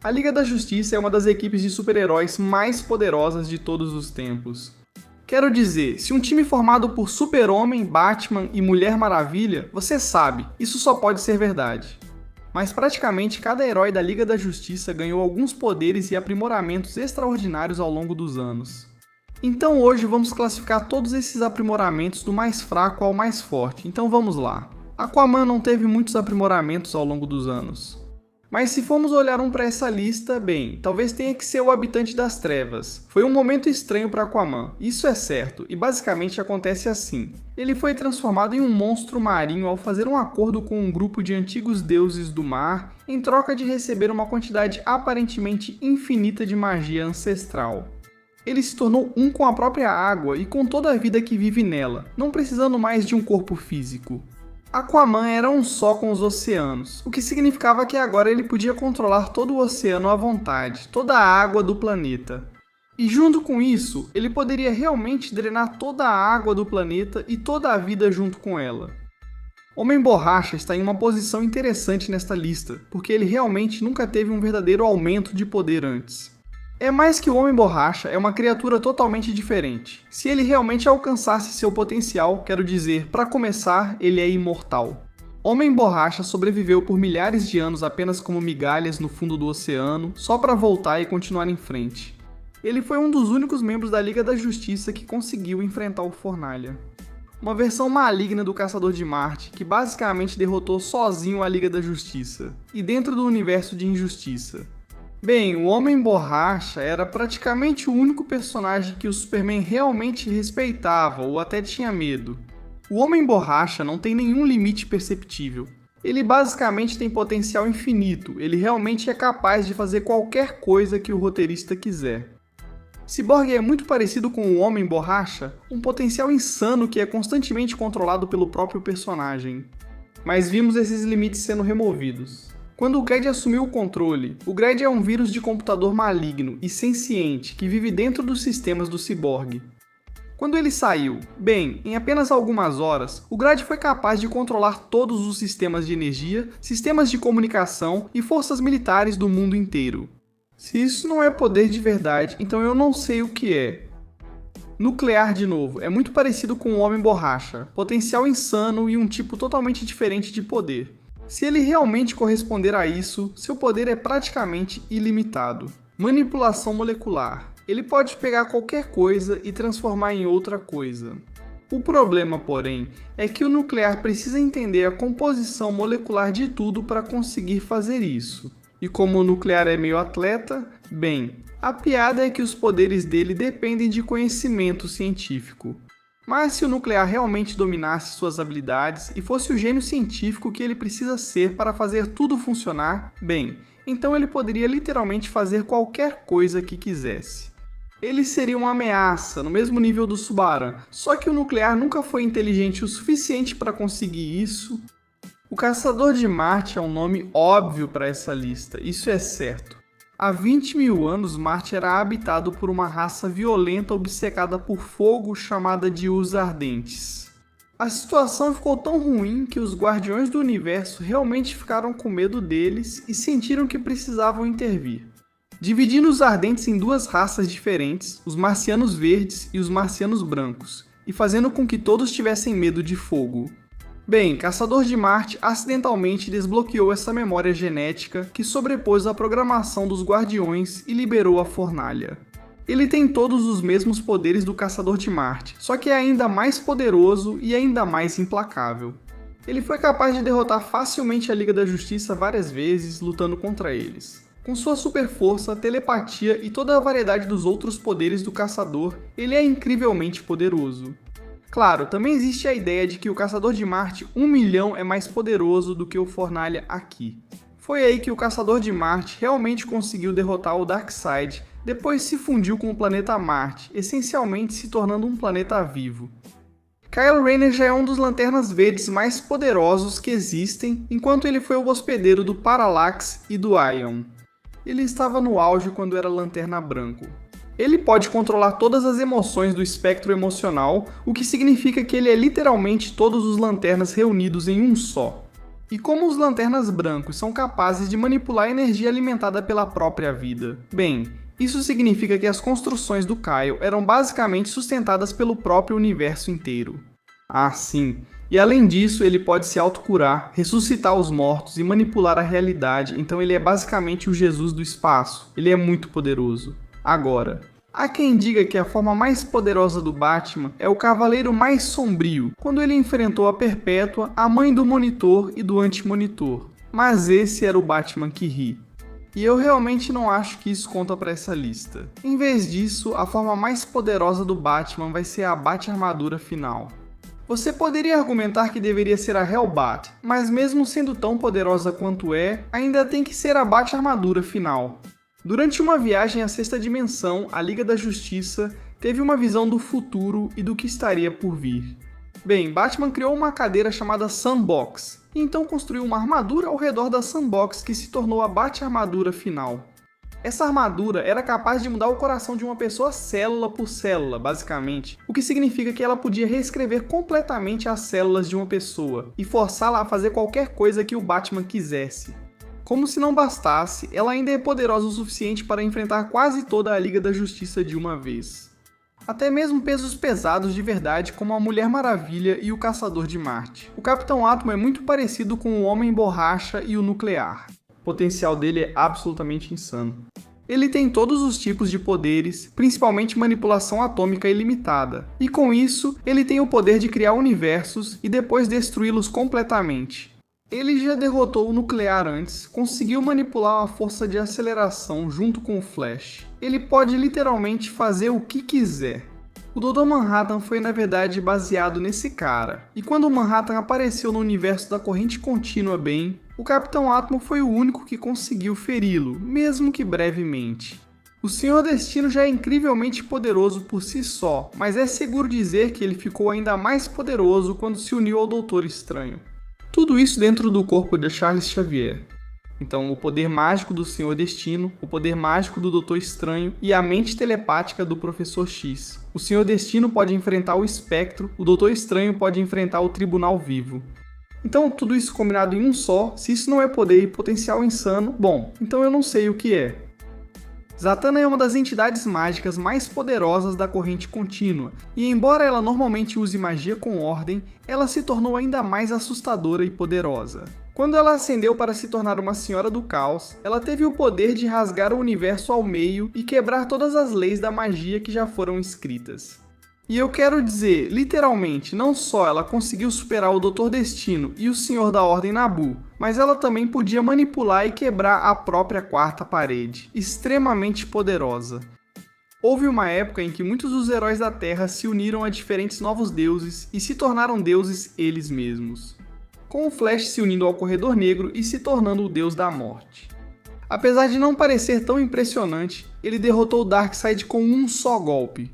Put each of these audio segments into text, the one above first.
A Liga da Justiça é uma das equipes de super-heróis mais poderosas de todos os tempos. Quero dizer, se um time formado por Super-Homem, Batman e Mulher Maravilha, você sabe, isso só pode ser verdade. Mas praticamente cada herói da Liga da Justiça ganhou alguns poderes e aprimoramentos extraordinários ao longo dos anos. Então hoje vamos classificar todos esses aprimoramentos do mais fraco ao mais forte, então vamos lá. Aquaman não teve muitos aprimoramentos ao longo dos anos. Mas se formos olhar para essa lista, bem, talvez tenha que ser o Habitante das Trevas. Foi um momento estranho para Aquaman, isso é certo, e basicamente acontece assim. Ele foi transformado em um monstro marinho ao fazer um acordo com um grupo de antigos deuses do mar, em troca de receber uma quantidade aparentemente infinita de magia ancestral. Ele se tornou um com a própria água e com toda a vida que vive nela, não precisando mais de um corpo físico. Aquaman era um só com os oceanos, o que significava que agora ele podia controlar todo o oceano à vontade, toda a água do planeta. E junto com isso, ele poderia realmente drenar toda a água do planeta e toda a vida junto com ela. Homem Borracha está em uma posição interessante nesta lista, porque ele realmente nunca teve um verdadeiro aumento de poder antes. É mais que o Homem Borracha, é uma criatura totalmente diferente. Se ele realmente alcançasse seu potencial, quero dizer, para começar, ele é imortal. Homem Borracha sobreviveu por milhares de anos apenas como migalhas no fundo do oceano, só para voltar e continuar em frente. Ele foi um dos únicos membros da Liga da Justiça que conseguiu enfrentar o Fornalha. Uma versão maligna do Caçador de Marte, que basicamente derrotou sozinho a Liga da Justiça, e dentro do universo de injustiça. Bem, o Homem Borracha era praticamente o único personagem que o Superman realmente respeitava ou até tinha medo. O Homem Borracha não tem nenhum limite perceptível. Ele basicamente tem potencial infinito, ele realmente é capaz de fazer qualquer coisa que o roteirista quiser. Cyborg é muito parecido com o Homem Borracha, um potencial insano que é constantemente controlado pelo próprio personagem. Mas vimos esses limites sendo removidos. Quando o Gred assumiu o controle, o Gred é um vírus de computador maligno e senciente que vive dentro dos sistemas do Cyborg. Quando ele saiu, bem, em apenas algumas horas, o Gred foi capaz de controlar todos os sistemas de energia, sistemas de comunicação e forças militares do mundo inteiro. Se isso não é poder de verdade, então eu não sei o que é. Nuclear de novo, é muito parecido com o Homem Borracha, potencial insano e um tipo totalmente diferente de poder. Se ele realmente corresponder a isso, seu poder é praticamente ilimitado. Manipulação molecular. Ele pode pegar qualquer coisa e transformar em outra coisa. O problema, porém, é que o nuclear precisa entender a composição molecular de tudo para conseguir fazer isso. E como o nuclear é meio atleta, bem, a piada é que os poderes dele dependem de conhecimento científico. Mas se o nuclear realmente dominasse suas habilidades e fosse o gênio científico que ele precisa ser para fazer tudo funcionar, bem, então ele poderia literalmente fazer qualquer coisa que quisesse. Ele seria uma ameaça, no mesmo nível do Subaran, só que o nuclear nunca foi inteligente o suficiente para conseguir isso. O Caçador de Marte é um nome óbvio para essa lista, isso é certo. Há 20 mil anos, Marte era habitado por uma raça violenta obcecada por fogo chamada de Os Ardentes. A situação ficou tão ruim que os Guardiões do Universo realmente ficaram com medo deles e sentiram que precisavam intervir. Dividindo os Ardentes em duas raças diferentes, os Marcianos Verdes e os Marcianos Brancos, e fazendo com que todos tivessem medo de fogo. Bem, Caçador de Marte acidentalmente desbloqueou essa memória genética que sobrepôs a programação dos Guardiões e liberou a Fornalha. Ele tem todos os mesmos poderes do Caçador de Marte, só que é ainda mais poderoso e ainda mais implacável. Ele foi capaz de derrotar facilmente a Liga da Justiça várias vezes, lutando contra eles. Com sua super força, telepatia e toda a variedade dos outros poderes do Caçador, ele é incrivelmente poderoso. Claro, também existe a ideia de que o Caçador de Marte 1 milhão é mais poderoso do que o Fornalha aqui. Foi aí que o Caçador de Marte realmente conseguiu derrotar o Darkseid, depois se fundiu com o planeta Marte, essencialmente se tornando um planeta vivo. Kyle Rayner já é um dos Lanternas Verdes mais poderosos que existem, enquanto ele foi o hospedeiro do Parallax e do Ion. Ele estava no auge quando era Lanterna Branco. Ele pode controlar todas as emoções do espectro emocional, o que significa que ele é literalmente todos os Lanternas reunidos em um só. E como os lanternas brancos são capazes de manipular a energia alimentada pela própria vida? Bem, isso significa que as construções do Kyle eram basicamente sustentadas pelo próprio universo inteiro. Ah, sim. E além disso, ele pode se autocurar, ressuscitar os mortos e manipular a realidade, então ele é basicamente o Jesus do espaço. Ele é muito poderoso. Agora, há quem diga que a forma mais poderosa do Batman é o Cavaleiro Mais Sombrio, quando ele enfrentou a Perpétua, a mãe do Monitor e do Anti-Monitor. Mas esse era o Batman que ri. E eu realmente não acho que isso conta para essa lista. Em vez disso, a forma mais poderosa do Batman vai ser a Bate-Armadura final. Você poderia argumentar que deveria ser a Hellbat, mas mesmo sendo tão poderosa quanto é, ainda tem que ser a Bate-Armadura final. Durante uma viagem à sexta dimensão, a Liga da Justiça teve uma visão do futuro e do que estaria por vir. Bem, Batman criou uma cadeira chamada Sunbox, e então construiu uma armadura ao redor da Sunbox que se tornou a Bate-Armadura final. Essa armadura era capaz de mudar o coração de uma pessoa célula por célula, basicamente, o que significa que ela podia reescrever completamente as células de uma pessoa e forçá-la a fazer qualquer coisa que o Batman quisesse. Como se não bastasse, ela ainda é poderosa o suficiente para enfrentar quase toda a Liga da Justiça de uma vez. Até mesmo pesos pesados de verdade como a Mulher Maravilha e o Caçador de Marte. O Capitão Átomo é muito parecido com o Homem Borracha e o Nuclear. O potencial dele é absolutamente insano. Ele tem todos os tipos de poderes, principalmente manipulação atômica ilimitada, e com isso, ele tem o poder de criar universos e depois destruí-los completamente. Ele já derrotou o Nuclear antes, conseguiu manipular a força de aceleração junto com o Flash. Ele pode literalmente fazer o que quiser. O Dr. Manhattan foi na verdade baseado nesse cara, e quando o Manhattan apareceu no universo da corrente contínua bem, o Capitão Átomo foi o único que conseguiu feri-lo, mesmo que brevemente. O Senhor Destino já é incrivelmente poderoso por si só, mas é seguro dizer que ele ficou ainda mais poderoso quando se uniu ao Doutor Estranho. Tudo isso dentro do corpo de Charles Xavier. Então, o poder mágico do Senhor Destino, o poder mágico do Doutor Estranho e a mente telepática do Professor X. O Senhor Destino pode enfrentar o Espectro, o Doutor Estranho pode enfrentar o Tribunal Vivo. Então, tudo isso combinado em um só, se isso não é poder e potencial insano, bom, então eu não sei o que é. Zatanna é uma das entidades mágicas mais poderosas da corrente contínua, e embora ela normalmente use magia com ordem, ela se tornou ainda mais assustadora e poderosa. Quando ela ascendeu para se tornar uma Senhora do Caos, ela teve o poder de rasgar o universo ao meio e quebrar todas as leis da magia que já foram escritas. E eu quero dizer, literalmente, não só ela conseguiu superar o Doutor Destino e o Senhor da Ordem Nabu, mas ela também podia manipular e quebrar a própria quarta parede, extremamente poderosa. Houve uma época em que muitos dos heróis da Terra se uniram a diferentes novos deuses e se tornaram deuses eles mesmos, com o Flash se unindo ao Corredor Negro e se tornando o Deus da Morte. Apesar de não parecer tão impressionante, ele derrotou Darkseid com um só golpe.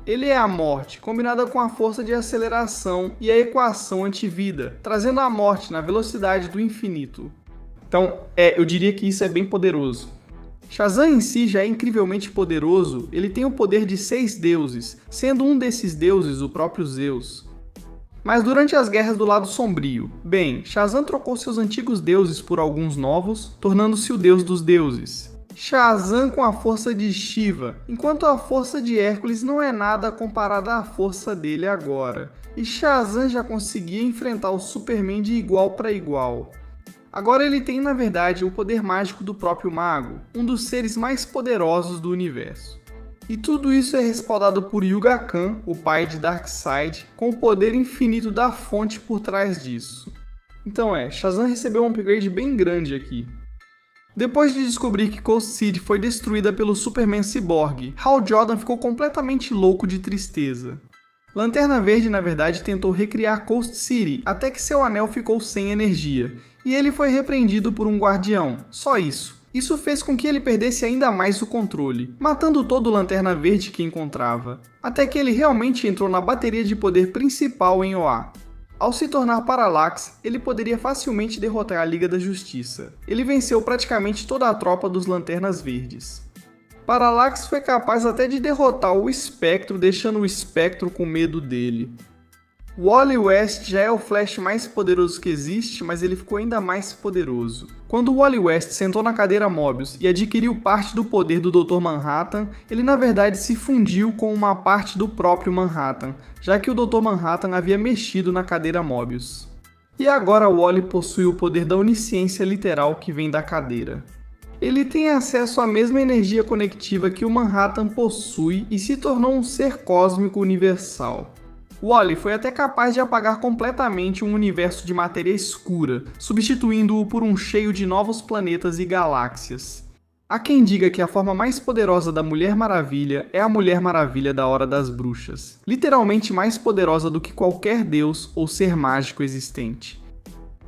Ele é a morte, combinada com a força de aceleração e a equação antivida, trazendo a morte na velocidade do infinito. Então, eu diria que isso é bem poderoso. Shazam em si já é incrivelmente poderoso, ele tem o poder de 6 deuses, sendo um desses deuses o próprio Zeus. Mas durante as guerras do lado sombrio, bem, Shazam trocou seus antigos deuses por alguns novos, tornando-se o deus dos deuses. Shazam com a força de Shiva, enquanto a força de Hércules não é nada comparada à força dele agora. E Shazam já conseguia enfrentar o Superman de igual para igual. Agora ele tem na verdade o poder mágico do próprio Mago, um dos seres mais poderosos do universo. E tudo isso é respaldado por Yuga Khan, o pai de Darkseid, com o poder infinito da fonte por trás disso. Então Shazam recebeu um upgrade bem grande aqui. Depois de descobrir que Coast City foi destruída pelo Superman Cyborg, Hal Jordan ficou completamente louco de tristeza. Lanterna Verde, na verdade, tentou recriar Coast City até que seu anel ficou sem energia, e ele foi repreendido por um guardião, só isso. Isso fez com que ele perdesse ainda mais o controle, matando todo o Lanterna Verde que encontrava, até que ele realmente entrou na bateria de poder principal em Oa. Ao se tornar Parallax, ele poderia facilmente derrotar a Liga da Justiça. Ele venceu praticamente toda a tropa dos Lanternas Verdes. Parallax foi capaz até de derrotar o Espectro, deixando o Espectro com medo dele. Wally West já é o Flash mais poderoso que existe, mas ele ficou ainda mais poderoso. Quando Wally West sentou na cadeira Mobius e adquiriu parte do poder do Dr. Manhattan, ele na verdade se fundiu com uma parte do próprio Manhattan, já que o Dr. Manhattan havia mexido na cadeira Mobius. E agora Wally possui o poder da onisciência literal que vem da cadeira. Ele tem acesso à mesma energia conectiva que o Manhattan possui e se tornou um ser cósmico universal. Wally foi até capaz de apagar completamente um universo de matéria escura, substituindo-o por um cheio de novos planetas e galáxias. Há quem diga que a forma mais poderosa da Mulher Maravilha é a Mulher Maravilha da Hora das Bruxas, literalmente mais poderosa do que qualquer deus ou ser mágico existente.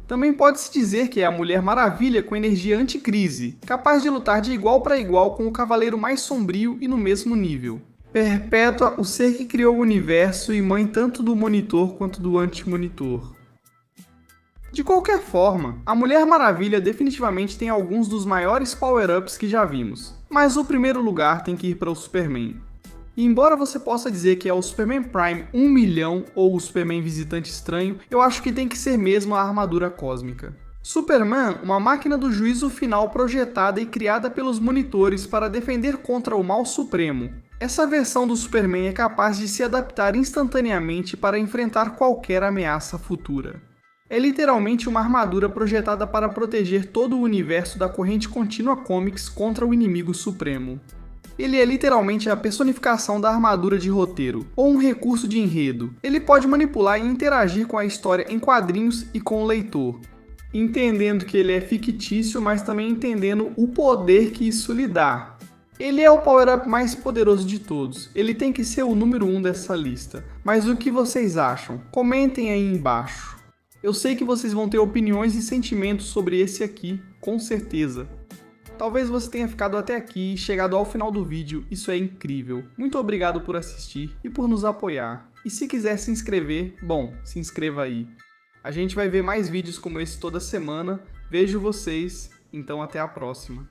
Também pode-se dizer que é a Mulher Maravilha com energia anticrise, capaz de lutar de igual para igual com o Cavaleiro mais sombrio e no mesmo nível. Perpétua, o ser que criou o universo e mãe tanto do Monitor quanto do Anti-Monitor. De qualquer forma, a Mulher Maravilha definitivamente tem alguns dos maiores power-ups que já vimos, mas o primeiro lugar tem que ir para o Superman. E embora você possa dizer que é o Superman Prime 1 milhão ou o Superman Visitante Estranho, eu acho que tem que ser mesmo a armadura cósmica. Superman, uma máquina do juízo final projetada e criada pelos monitores para defender contra o mal supremo. Essa versão do Superman é capaz de se adaptar instantaneamente para enfrentar qualquer ameaça futura. É literalmente uma armadura projetada para proteger todo o universo da corrente contínua Comics contra o inimigo supremo. Ele é literalmente a personificação da armadura de roteiro, ou um recurso de enredo. Ele pode manipular e interagir com a história em quadrinhos e com o leitor, entendendo que ele é fictício, mas também entendendo o poder que isso lhe dá. Ele é o power-up mais poderoso de todos, ele tem que ser o número 1 dessa lista. Mas o que vocês acham? Comentem aí embaixo. Eu sei que vocês vão ter opiniões e sentimentos sobre esse aqui, com certeza. Talvez você tenha ficado até aqui e chegado ao final do vídeo, isso é incrível. Muito obrigado por assistir e por nos apoiar. E se quiser se inscrever, bom, se inscreva aí. A gente vai ver mais vídeos como esse toda semana. Vejo vocês, então até a próxima.